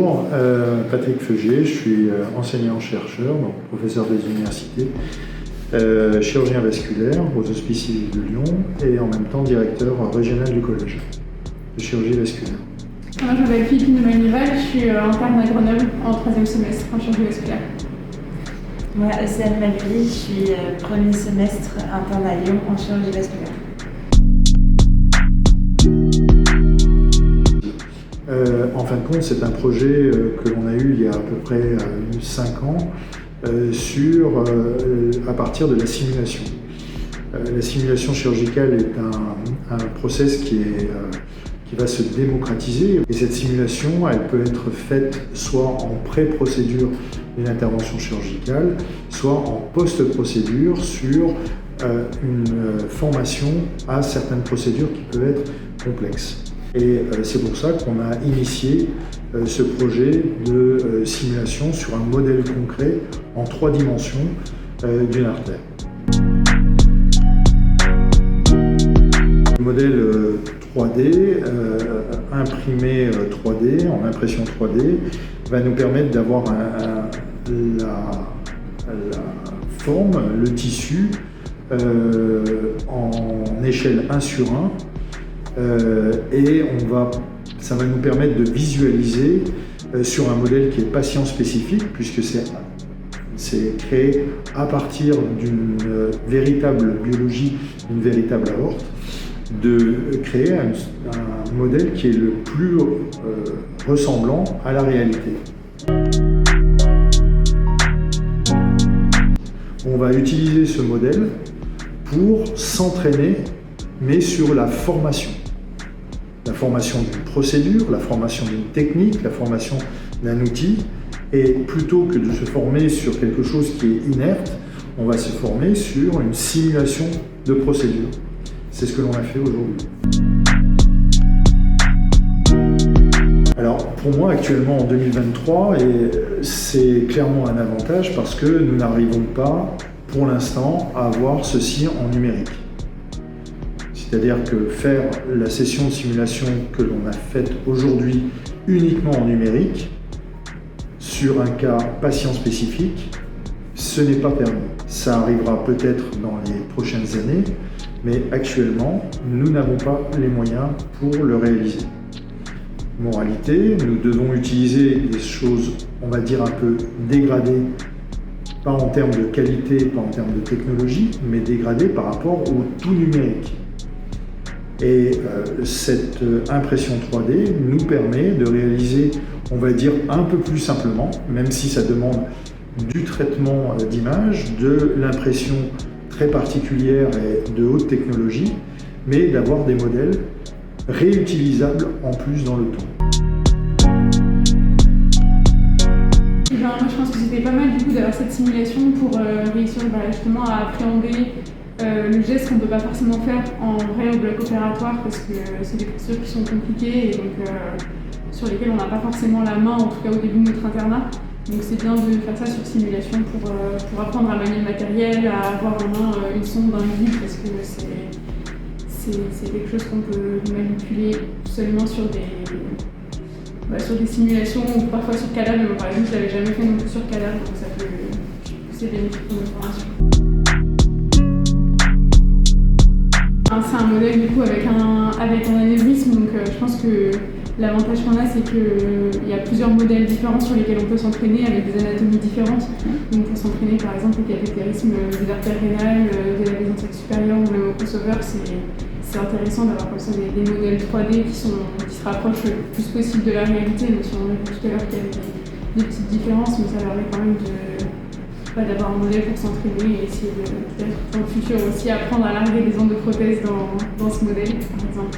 Bonjour, Patrick Feugier, je suis enseignant-chercheur, donc professeur des universités, chirurgien vasculaire aux Hospices civils de Lyon et en même temps directeur régional du collège de chirurgie vasculaire. Moi, je m'appelle Philippine de Manival, je suis interne à Grenoble en 3e semestre en chirurgie vasculaire. Moi, Océane Maluli, je suis premier semestre interne à Lyon en chirurgie vasculaire. En fin de compte, c'est un projet que l'on a eu il y a à peu près 5 ans à partir de la simulation. La simulation chirurgicale est un process qui va se démocratiser et cette simulation, elle peut être faite soit en pré-procédure d'une intervention chirurgicale, soit en post-procédure sur une formation à certaines procédures qui peuvent être complexes. Et c'est pour ça qu'on a initié ce projet de simulation sur un modèle concret en 3 dimensions d'une artère. Le modèle 3D, imprimé 3D, en impression 3D, va nous permettre d'avoir la forme, le tissu, en échelle 1 sur 1. Et ça va nous permettre de visualiser sur un modèle qui est patient spécifique, puisque c'est créé à partir d'une véritable biologie, d'une véritable aorte, de créer un modèle qui est le plus ressemblant à la réalité. On va utiliser ce modèle pour s'entraîner, mais sur la formation. La formation d'une procédure, la formation d'une technique, la formation d'un outil. Et plutôt que de se former sur quelque chose qui est inerte, on va se former sur une simulation de procédure. C'est ce que l'on a fait aujourd'hui. Alors pour moi actuellement en 2023, c'est clairement un avantage parce que nous n'arrivons pas pour l'instant à avoir ceci en numérique. C'est-à-dire que faire la session de simulation que l'on a faite aujourd'hui uniquement en numérique, sur un cas patient spécifique, ce n'est pas permis. Ça arrivera peut-être dans les prochaines années, mais actuellement, nous n'avons pas les moyens pour le réaliser. Moralité, nous devons utiliser des choses, on va dire un peu dégradées, pas en termes de qualité, pas en termes de technologie, mais dégradées par rapport au tout numérique. Et cette impression 3D nous permet de réaliser, on va dire, un peu plus simplement, même si ça demande du traitement d'image, de l'impression très particulière et de haute technologie, mais d'avoir des modèles réutilisables en plus dans le temps. Moi, je pense que c'était pas mal du coup d'avoir cette simulation pour réussir justement à appréhender le geste qu'on ne peut pas forcément faire en vrai au bloc opératoire parce que c'est des procédures qui sont compliquées et donc sur lesquelles on n'a pas forcément la main, en tout cas au début de notre internat. Donc c'est bien de faire ça sur simulation pour apprendre à manier le matériel, à avoir en main une sonde d'un vide parce que c'est quelque chose qu'on peut manipuler seulement sur des simulations ou parfois sur cadavre. Par exemple, je l'avais jamais fait non plus sur cadavre, donc ça peut c'est bénéfique pour notre formation. C'est un modèle du coup avec un anévrisme, donc je pense que l'avantage qu'on a, c'est qu'il y a plusieurs modèles différents sur lesquels on peut s'entraîner avec des anatomies différentes. Donc pour s'entraîner par exemple au cathétérisme des artères rénales, de la maison supérieure ou même au crossover, c'est intéressant d'avoir comme ça des modèles 3D qui se rapprochent le plus possible de la réalité, même si on a vu tout à l'heure qu'il y avait des petites différences, mais ça permet quand même d'avoir un modèle pour s'entraîner et essayer de peut-être dans le futur aussi apprendre à larguer des ondes de prothèse dans ce modèle par exemple.